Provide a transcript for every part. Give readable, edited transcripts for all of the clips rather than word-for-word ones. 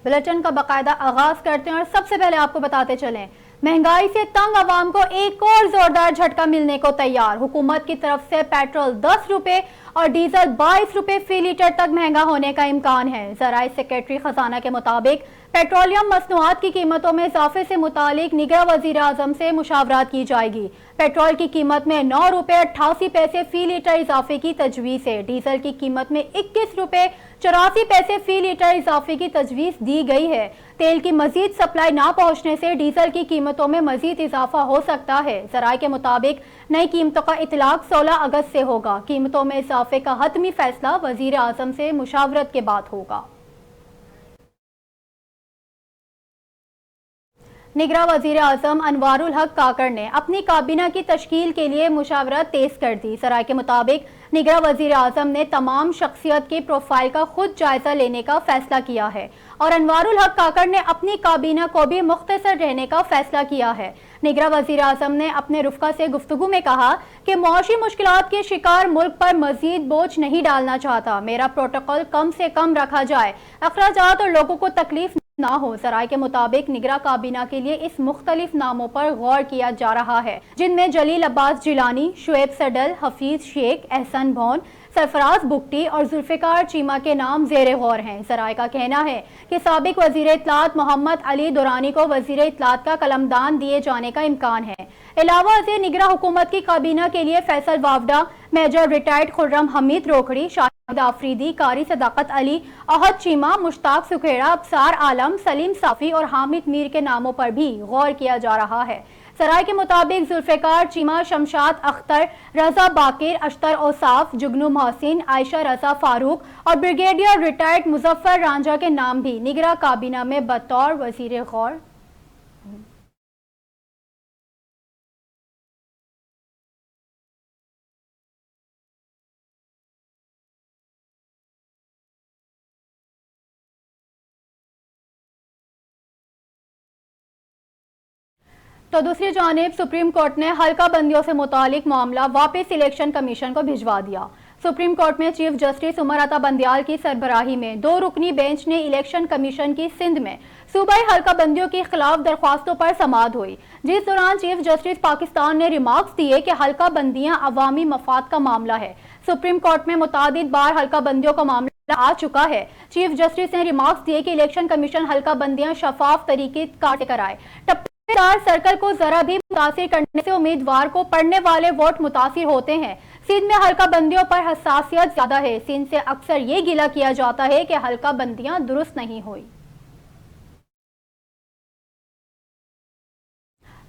Bulletin کا باقاعدہ آغاز کرتے ہیں اور سب سے پہلے آپ کو بتاتے چلیں مہنگائی سے تنگ عوام کو ایک اور زوردار جھٹکا ملنے کو تیار۔ حکومت کی طرف سے پیٹرول 10 روپے اور ڈیزل 22 روپے فی لیٹر تک مہنگا ہونے کا امکان ہے۔ ذرائع سیکریٹری خزانہ کے مطابق پیٹرولیم مصنوعات کی قیمتوں میں اضافے سے متعلق نگراں وزیر اعظم سے مشاورات کی جائے گی۔ پیٹرول کی قیمت میں 9 روپے 88 پیسے فی لیٹر اضافے کی تجویز ہے۔ ڈیزل کی قیمت میں 21 روپے 84 پیسے فی لیٹر اضافے کی تجویز دی گئی ہے۔ تیل کی مزید سپلائی نہ پہنچنے سے ڈیزل کی قیمتوں میں مزید اضافہ ہو سکتا ہے۔ ذرائع کے مطابق نئی قیمتوں کا اطلاق 16 اگست سے ہوگا۔ قیمتوں میں اضافے کا حتمی فیصلہ وزیر اعظم سے مشاورت کے بعد ہوگا۔ نگراں وزیر اعظم انوار الحق کاکڑ نے اپنی کابینہ کی تشکیل کے لیے مشاورت تیز کر دی۔ ذرائع کے مطابق نگراں وزیر اعظم نے تمام شخصیت کے پروفائل کا خود جائزہ لینے کا فیصلہ کیا ہے اور انوار الحق کاکڑ نے اپنی کابینہ کو بھی مختصر رہنے کا فیصلہ کیا ہے۔ نگراں وزیر اعظم نے اپنے رفقا سے گفتگو میں کہا کہ معاشی مشکلات کے شکار ملک پر مزید بوجھ نہیں ڈالنا چاہتا۔ میرا پروٹوکول کم سے کم رکھا جائے، اخراجات اور لوگوں کو تکلیف نہ ہو۔ ذرائع کے مطابق نگراں کابینہ کے لیے اس مختلف ناموں پر غور کیا جا رہا ہے، جن میں جلیل عباس جیلانی، شعیب سڈل، حفیظ شیخ، احسن بھون، سرفراز بگٹی اور ذوالفقار چیمہ کے نام زیر غور ہیں۔ ذرائع کا کہنا ہے کہ سابق وزیر اطلاعات محمد علی دورانی کو وزیر اطلاعات کا قلمدان دیے جانے کا امکان ہے۔ علاوہ ازیں نگراں حکومت کی کابینہ کے لیے فیصل وافدہ، میجر ریٹائرڈ خرم حمید روکھڑی، شاہد آفریدی، قاری صداقت علی، احد چیمہ، مشتاق سکھیڑا، ابصار عالم، سلیم صافی اور حامد میر کے ناموں پر بھی غور کیا جا رہا ہے۔ ذرائع کے مطابق ذوالفقار چیمہ، شمشاد اختر، رضا باقر، اشتر اوصاف، جگنو محسن، عائشہ رضا فاروق اور بریگیڈیئر ریٹائرڈ مظفر رانجھا کے نام بھی نگراں کابینہ میں بطور وزیر غور تو دوسری جانب سپریم کورٹ نے حلقہ بندیوں سے متعلق معاملہ واپس الیکشن کمیشن کو بھجوا دیا۔ سپریم کورٹ میں چیف جسٹس عمر عطا بندیال کی سربراہی میں 2 رکنی بینچ نے الیکشن کمیشن کی سندھ میں صوبائی حلقہ بندیوں کے خلاف درخواستوں پر سماعت ہوئی، جس دوران چیف جسٹس پاکستان نے ریمارکس دیے کہ حلقہ بندیاں عوامی مفاد کا معاملہ ہے۔ سپریم کورٹ میں متعدد بار حلقہ بندیوں کا معاملہ آ چکا ہے۔ چیف جسٹس نے ریمارکس دیے کہ الیکشن کمیشن حلقہ بندیاں شفاف طریقے کاٹ کرائے۔ سرکل کو ذرا بھی متاثر کرنے سے امیدوار کو پڑنے والے ووٹ متاثر ہوتے ہیں۔ سندھ میں حلقہ بندیوں پر حساسیت زیادہ ہے۔ سندھ سے اکثر یہ گلہ کیا جاتا ہے کہ حلقہ بندیاں درست نہیں ہوئی۔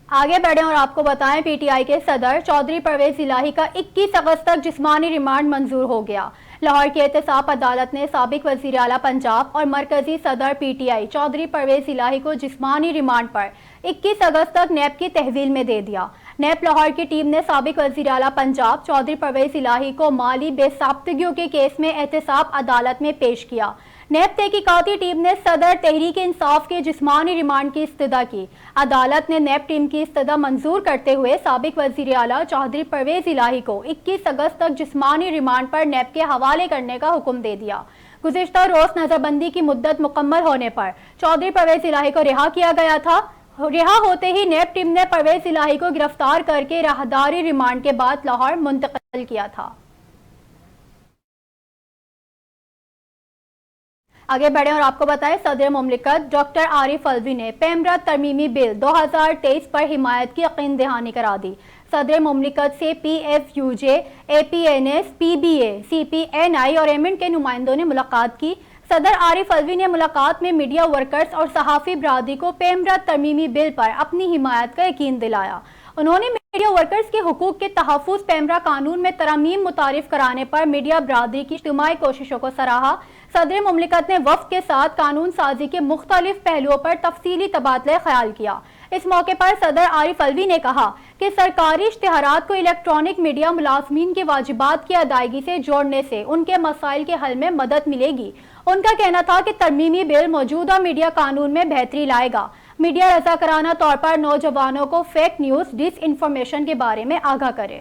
آگے بڑھیں اور آپ کو بتائیں پی ٹی آئی کے صدر چودھری پرویز الہی کا 21 اگست تک جسمانی ریمانڈ منظور ہو گیا۔ لاہور کی احتساب عدالت نے سابق وزیر اعلیٰ پنجاب اور مرکزی صدر P T I Chaudhry Pervaiz Elahi کو جسمانی ریمانڈ پر 21 اگست تک نیب کی تحویل میں دے دیا۔ نیب لاہور کی ٹیم نے سابق وزیر اعلیٰ پنجاب چودھری پرویز الہی کو مالی بے ضابطگیوں کے کیس میں احتساب عدالت میں پیش کیا۔ نیب تحقیقاتی ٹیم نے صدر تحریک انصاف کے جسمانی ریمانڈ کی استدعا کی۔ عدالت نے نیب ٹیم کی استدعا منظور کرتے ہوئے سابق وزیر اعلیٰ چودھری پرویز الہی کو 21 اگست تک جسمانی ریمانڈ پر نیب کے حوالے کرنے کا حکم دے دیا۔ گزشتہ روز نظر بندی کی مدت مکمل ہونے پر چودھری پرویز الہی کو رہا کیا گیا تھا۔ رہا ہوتے ہی نیب ٹیم نے پرویز الہی کو گرفتار کر کے راہداری ریمانڈ کے بعد لاہور منتقل کیا تھا۔ آگے بڑھیں اور آپ کو بتائیں صدر مملکت ڈاکٹر عارف الوی نے پیمرا ترمیمی بل 2023 پر حمایت کی یقین دہانی کرا دی۔ صدر مملکت سے P F U J, A P N S, P B A, C P N E اور ایمنٹ کے نمائندوں نے ملاقات کی۔ صدر عارف الوی نے ملاقات میں میڈیا ورکرز اور صحافی برادری کو پیمرا ترمیمی بل پر اپنی حمایت کا یقین دلایا۔ انہوں نے میڈیا ورکرز کے حقوق کے تحفظ، پیمرا قانون میں ترامیم متعارف کرانے پر میڈیا برادری کی اجتماعی کوششوں کو سراہا۔ صدر مملکت نے وفد کے ساتھ قانون سازی کے مختلف پہلوؤں پر تفصیلی تبادلہ خیال کیا۔ اس موقع پر صدر عارف الوی نے کہا کہ سرکاری اشتہارات کو الیکٹرانک میڈیا ملازمین کے واجبات کی ادائیگی سے جوڑنے سے ان کے مسائل کے حل میں مدد ملے گی۔ ان کا کہنا تھا کہ ترمیمی بل موجودہ میڈیا قانون میں بہتری لائے گا۔ میڈیا رضاکارانہ طور پر نوجوانوں کو فیک نیوز، ڈس انفارمیشن کے بارے میں آگاہ کرے۔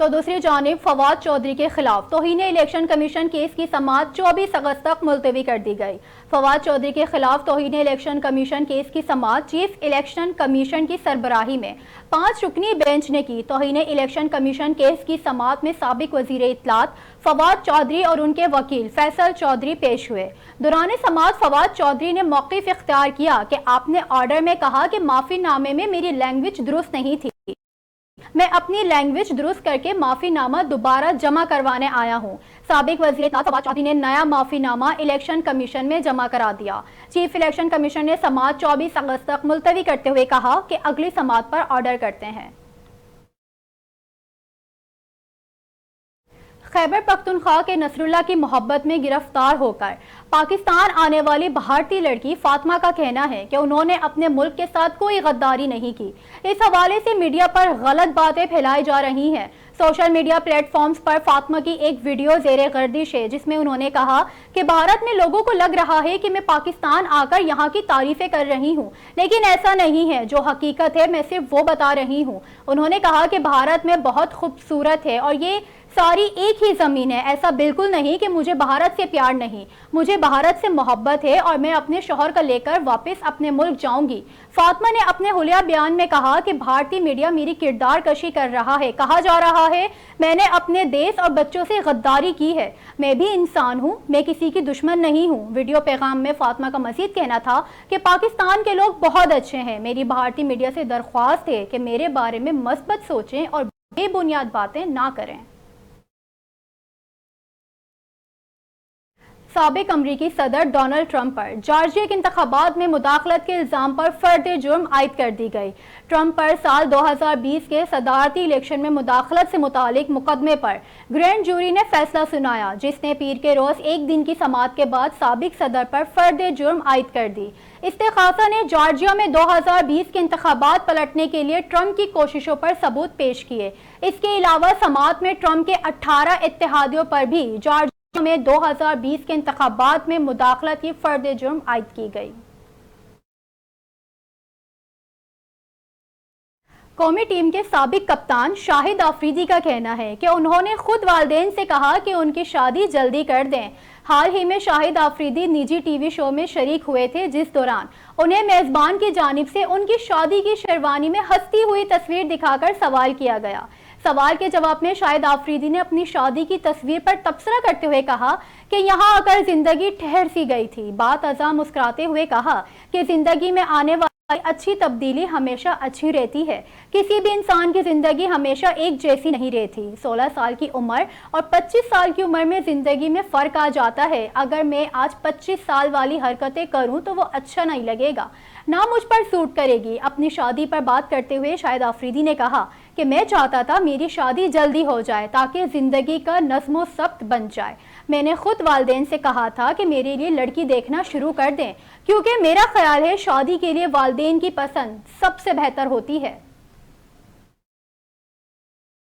تو دوسری جانب فواد چودھری کے خلاف توہین الیکشن کمیشن کیس کی سماعت 24 اگست تک ملتوی کر دی گئی۔ فواد چودھری کے خلاف توہین الیکشن کمیشن کیس کی سماعت چیف الیکشن کمیشن کی سربراہی میں 5 رکنی بینچ نے کی۔ توہین الیکشن کمیشن کیس کی سماعت میں سابق وزیر اطلاعات فواد چودھری اور ان کے وکیل فیصل چودھری پیش ہوئے۔ دوران سماعت فواد چودھری نے موقف اختیار کیا کہ آپ نے آرڈر میں کہا کہ معافی نامے میں میری لینگویج درست نہیں تھی، میں اپنی لینگویج درست کر کے معافی نامہ دوبارہ جمع کروانے آیا ہوں۔ سابق وزیر اطلاعات فواد چودھری نے نیا معافی نامہ الیکشن کمیشن میں جمع کرا دیا۔ چیف الیکشن کمیشن نے سماعت 24 اگست تک ملتوی کرتے ہوئے کہا کہ اگلی سماعت پر آرڈر کرتے ہیں۔ خیبر پختونخوا کے نصر اللہ کی محبت میں گرفتار ہو کر پاکستان آنے والی بھارتی لڑکی فاطمہ کا کہنا ہے کہ انہوں نے اپنے ملک کے ساتھ کوئی غداری نہیں کی۔ اس حوالے سے میڈیا پر غلط باتیں پھیلائی جا رہی ہیں۔ سوشل میڈیا پلیٹ فارمز پر فاطمہ کی ایک ویڈیو زیر گردش ہے جس میں انہوں نے کہا کہ بھارت میں لوگوں کو لگ رہا ہے کہ میں پاکستان آ کر یہاں کی تعریفیں کر رہی ہوں، لیکن ایسا نہیں ہے، جو حقیقت ہے میں صرف وہ بتا رہی ہوں۔ انہوں نے کہا کہ بھارت میں بہت خوبصورت ہے اور یہ ساری ایک ہی زمین ہے، ایسا بالکل نہیں کہ مجھے بھارت سے پیار نہیں، مجھے بھارت سے محبت ہے اور میں اپنے شوہر کو لے کر واپس اپنے ملک جاؤں گی۔ فاطمہ نے اپنے حلیہ بیان میں کہا کہ بھارتی میڈیا میری کردار کشی کر رہا ہے، کہا جا رہا ہے میں نے اپنے دیس اور بچوں سے غداری کی ہے، میں بھی انسان ہوں، میں کسی کی دشمن نہیں ہوں۔ ویڈیو پیغام میں فاطمہ کا مزید کہنا تھا کہ پاکستان کے لوگ بہت اچھے ہیں، میری بھارتی میڈیا سے درخواست ہے کہ میرے بارے میں مثبت سوچیں اور بے بنیاد باتیں نہ کریں۔ سابق امریکی صدر ڈونلڈ ٹرمپ پر جارجیا کے انتخابات میں مداخلت کے الزام پر فرد جرم عائد کر دی گئی۔ ٹرمپ پر سال 2020 کے صدارتی الیکشن میں مداخلت سے متعلق مقدمے پر گرینڈ جوری نے فیصلہ سنایا، جس نے پیر کے روز ایک دن کی سماعت کے بعد سابق صدر پر فرد جرم عائد کر دی۔ استغاثہ نے جارجیا میں 2020 کے انتخابات پلٹنے کے لیے ٹرمپ کی کوششوں پر ثبوت پیش کیے۔ اس کے علاوہ سماعت میں ٹرمپ کے 18 اتحادیوں پر بھی جارجیا میں 2020 کے انتخابات میں مداخلت کی فرد جرم عائد کی گئی۔ قومی ٹیم کے سابق کپتان شاہد آفریدی کا کہنا ہے کہ انہوں نے خود والدین سے کہا کہ ان کی شادی جلدی کر دیں۔ حال ہی میں شاہد آفریدی نجی ٹی وی شو میں شریک ہوئے تھے، جس دوران انہیں میزبان کی جانب سے ان کی شادی کی شیروانی میں ہنستی ہوئی تصویر دکھا کر سوال کیا گیا۔ سوال کے جواب میں شاہد آفریدی نے اپنی شادی کی تصویر پر تبصرہ کرتے ہوئے کہا کہ یہاں آ کر زندگی ٹھہر سی گئی تھی۔ بات ازاں مسکراتے ہوئے کہا کہ زندگی میں آنے والی اچھی تبدیلی ہمیشہ اچھی رہتی ہے، کسی بھی انسان کی زندگی ہمیشہ ایک جیسی نہیں رہتی۔ 16 سال کی عمر اور 25 سال کی عمر میں زندگی میں فرق آ جاتا ہے۔ اگر میں آج 25 سال والی حرکتیں کروں تو وہ اچھا نہیں لگے گا، نہ مجھ پر سوٹ کرے گی۔ اپنی شادی پر بات کرتے ہوئے شاہد آفریدی نے کہا کہ میں چاہتا تھا میری شادی جلدی ہو جائے تاکہ زندگی کا نظم و ضبط بن جائے۔ میں نے خود والدین سے کہا تھا کہ میرے لیے لڑکی دیکھنا شروع کر دیں، کیونکہ میرا خیال ہے شادی کے لیے والدین کی پسند سب سے بہتر ہوتی ہے۔